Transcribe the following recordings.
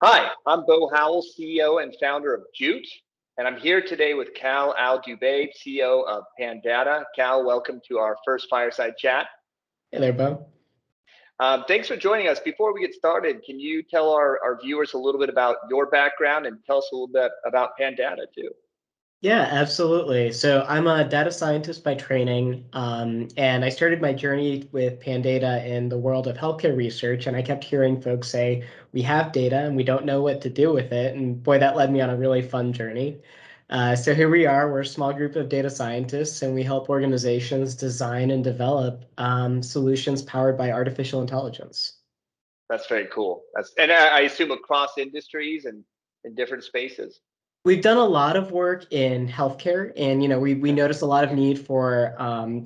Hi, I'm Bo Howell, CEO and founder of Jute, and I'm here today with Cal Al-Dhubaib, CEO of Pandata. Cal, welcome to our first Fireside Chat. Hey there, Bo. Thanks for joining us. Before we get started, can you tell our viewers a little bit about your background and tell us a little bit about Pandata too? Yeah, absolutely. So I'm a data scientist by training, and I started my journey with Pandata in the world of healthcare research. And I kept hearing folks say, we have data and we don't know what to do with it. And boy, that led me on a really fun journey. So here we are. We're a small group of data scientists, and we help organizations design and develop solutions powered by artificial intelligence. That's very cool. And I assume across industries and in different spaces. We've done a lot of work in healthcare, and we notice a lot of need for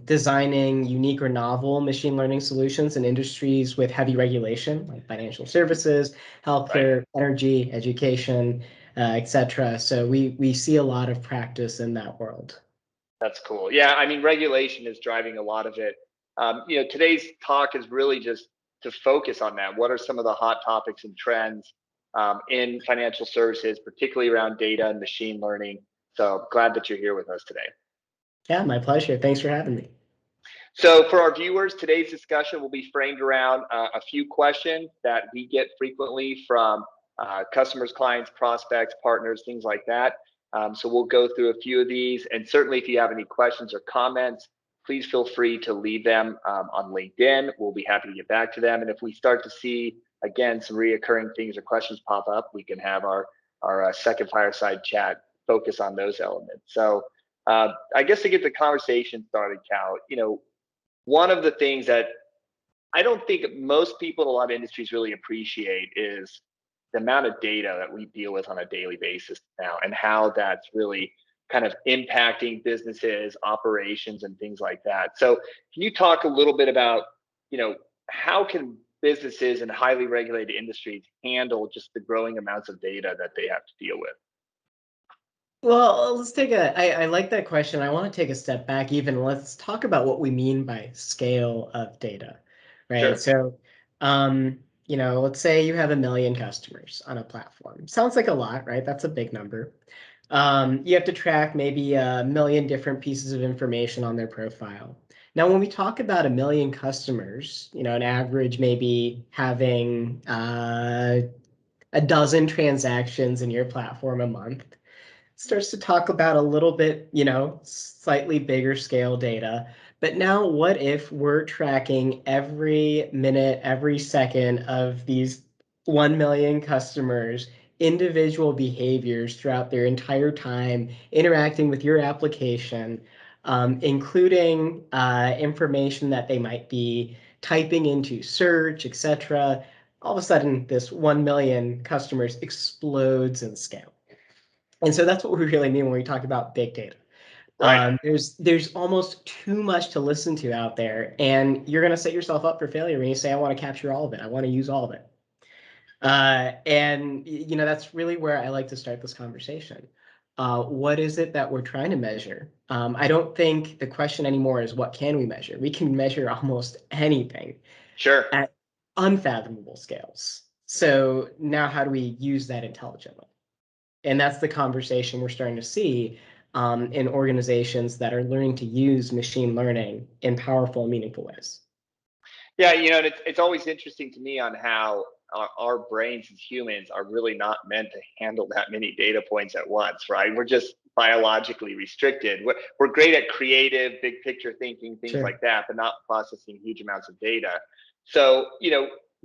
designing unique or novel machine learning solutions in industries with heavy regulation, like financial services, healthcare, energy, education, etc. So we see a lot of practice in that world. That's cool. Yeah, I mean, regulation is driving a lot of it. Today's talk is really just to focus on that. What are some of the hot topics and trends in financial services, particularly around data and machine learning? So glad that you're here with us today. Yeah, my pleasure. Thanks for having me. So for our viewers, today's discussion will be framed around a few questions that we get frequently from customers, clients, prospects, partners, things like that. So we'll go through a few of these, and certainly if you have any questions or comments, please feel free to leave them on LinkedIn. We'll be happy to get back to them. And if we start to see, again, some reoccurring things or questions pop up, we can have our second fireside chat focus on those elements. So I guess to get the conversation started, Cal, one of the things that I don't think most people in a lot of industries really appreciate is the amount of data that we deal with on a daily basis now and how that's really kind of impacting businesses, operations, and things like that. So can you talk a little bit about, how can businesses in highly regulated industries handle just the growing amounts of data that they have to deal with? Well, I like that question. I want to take a step back even. Let's talk about what we mean by scale of data, right? Sure. So, let's say you have 1 million customers on a platform. Sounds like a lot, right? That's a big number. You have to track maybe 1 million different pieces of information on their profile. Now, when we talk about 1 million customers, an average maybe having a dozen transactions in your platform a month, starts to talk about a little bit, slightly bigger scale data. But now what if we're tracking every minute, every second of these 1 million customers, individual behaviors throughout their entire time interacting with your application, including information that they might be typing into search, etc. All of a sudden, this 1 million customers explodes in scale. And so that's what we really mean when we talk about big data. Right. There's almost too much to listen to out there, and you're going to set yourself up for failure when you say, I want to capture all of it. I want to use all of it. And that's really where I like to start this conversation. What is it that we're trying to measure? I don't think the question anymore is what can we measure? We can measure almost anything Sure. at unfathomable scales. So now how do we use that intelligently? And that's the conversation we're starting to see in organizations that are learning to use machine learning in powerful and meaningful ways. Yeah, it's always interesting to me on how our brains as humans are really not meant to handle that many data points at once, right? We're just biologically restricted. We're great at creative, big picture thinking, things Sure. like that, but not processing huge amounts of data. So,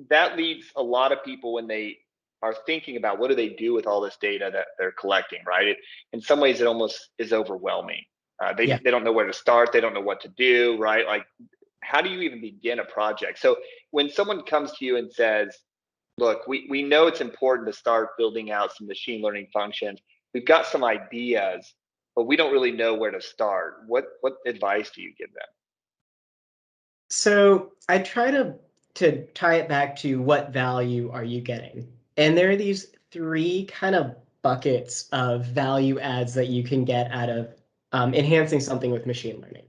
that leads a lot of people when they are thinking about what do they do with all this data that they're collecting, right? In some ways, it almost is overwhelming. Yeah. They don't know where to start. They don't know what to do, right? Like, how do you even begin a project? So when someone comes to you and says, look, we know it's important to start building out some machine learning functions. We've got some ideas, but we don't really know where to start. What advice do you give them? So I try to tie it back to what value are you getting? And there are these three kind of buckets of value adds that you can get out of enhancing something with machine learning.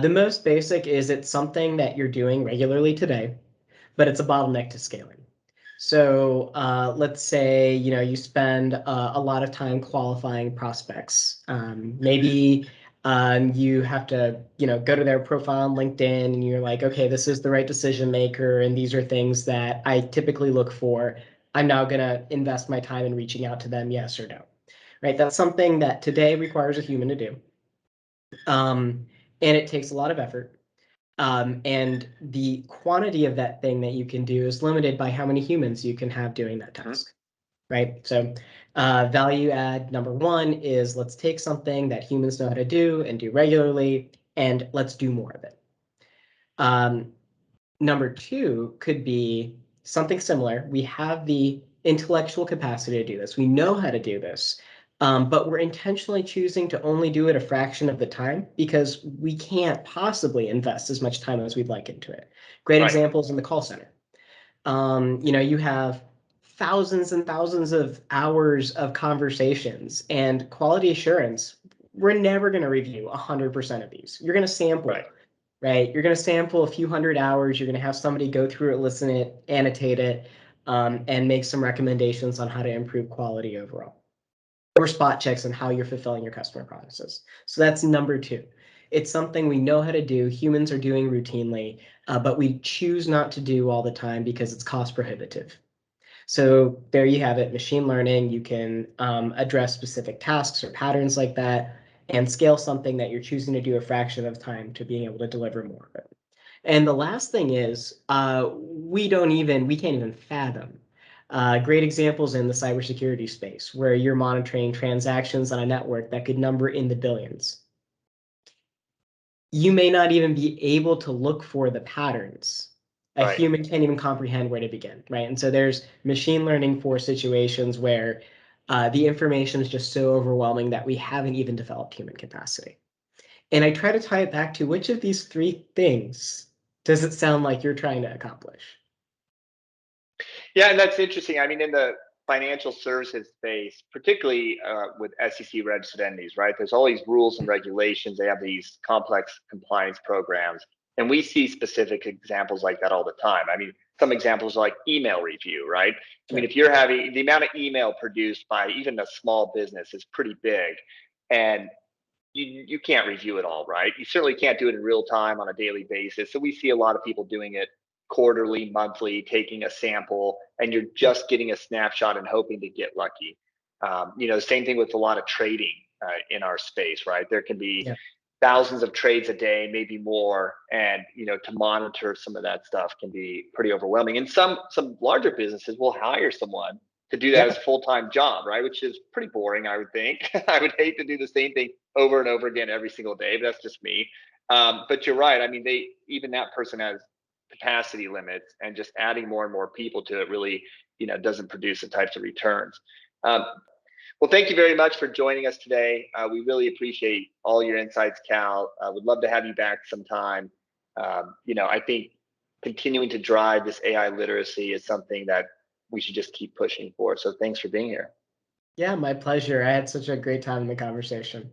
The most basic is it's something that you're doing regularly today, but it's a bottleneck to scaling. So let's say you spend a lot of time qualifying prospects. Maybe you have to go to their profile on LinkedIn and you're like, okay, this is the right decision maker, and these are things that I typically look for. I'm now going to invest my time in reaching out to them, yes or no. Right? That's something that today requires a human to do, and it takes a lot of effort. And the quantity of that thing that you can do is limited by how many humans you can have doing that task, right? So value add number one is let's take something that humans know how to do and do regularly, and let's do more of it. Number two could be something similar. We have the intellectual capacity to do this. We know how to do this, but we're intentionally choosing to only do it a fraction of the time because we can't possibly invest as much time as we'd like into it. Great Right. examples in the call center. You have thousands and thousands of hours of conversations and quality assurance. We're never going to review 100% of these. You're going to sample. Right. Right? You're going to sample a few hundred hours. You're going to have somebody go through it, listen it, annotate it, and make some recommendations on how to improve quality overall, or spot checks on how you're fulfilling your customer promises. So that's number two. It's something we know how to do. Humans are doing routinely, but we choose not to do all the time because it's cost prohibitive. So there you have it, machine learning. You can address specific tasks or patterns like that and scale something that you're choosing to do a fraction of time to being able to deliver more of it. And the last thing is we can't even fathom. Great examples in the cybersecurity space where you're monitoring transactions on a network that could number in the billions. You may not even be able to look for the patterns. A Right. human can't even comprehend where to begin, right? And so there's machine learning for situations where the information is just so overwhelming that we haven't even developed human capacity. And I try to tie it back to which of these three things does it sound like you're trying to accomplish? Yeah, and that's interesting. I mean, in the financial services space, particularly with SEC registered entities, right? There's all these rules and regulations. They have these complex compliance programs, and we see specific examples like that all the time. I mean, some examples like email review, right? I mean, Yeah. if you're having the amount of email produced by even a small business is pretty big, and you can't review it all, right? You certainly can't do it in real time on a daily basis. So we see a lot of people doing it quarterly, monthly, taking a sample, and you're just getting a snapshot and hoping to get lucky. Same thing with a lot of trading in our space, right? There can be Yeah. thousands of trades a day, maybe more, and to monitor some of that stuff can be pretty overwhelming. And some larger businesses will hire someone to do that Yeah. as a full-time job, right? Which is pretty boring, I would think. I would hate to do the same thing over and over again every single day, but that's just me. But you're right. I mean, even that person has capacity limits, and just adding more and more people to it really, doesn't produce the types of returns. Um, well, thank you very much for joining us today. We really appreciate all your insights, Cal. Would love to have you back sometime. I think continuing to drive this AI literacy is something that we should just keep pushing for. So thanks for being here. Yeah, my pleasure. I had such a great time in the conversation.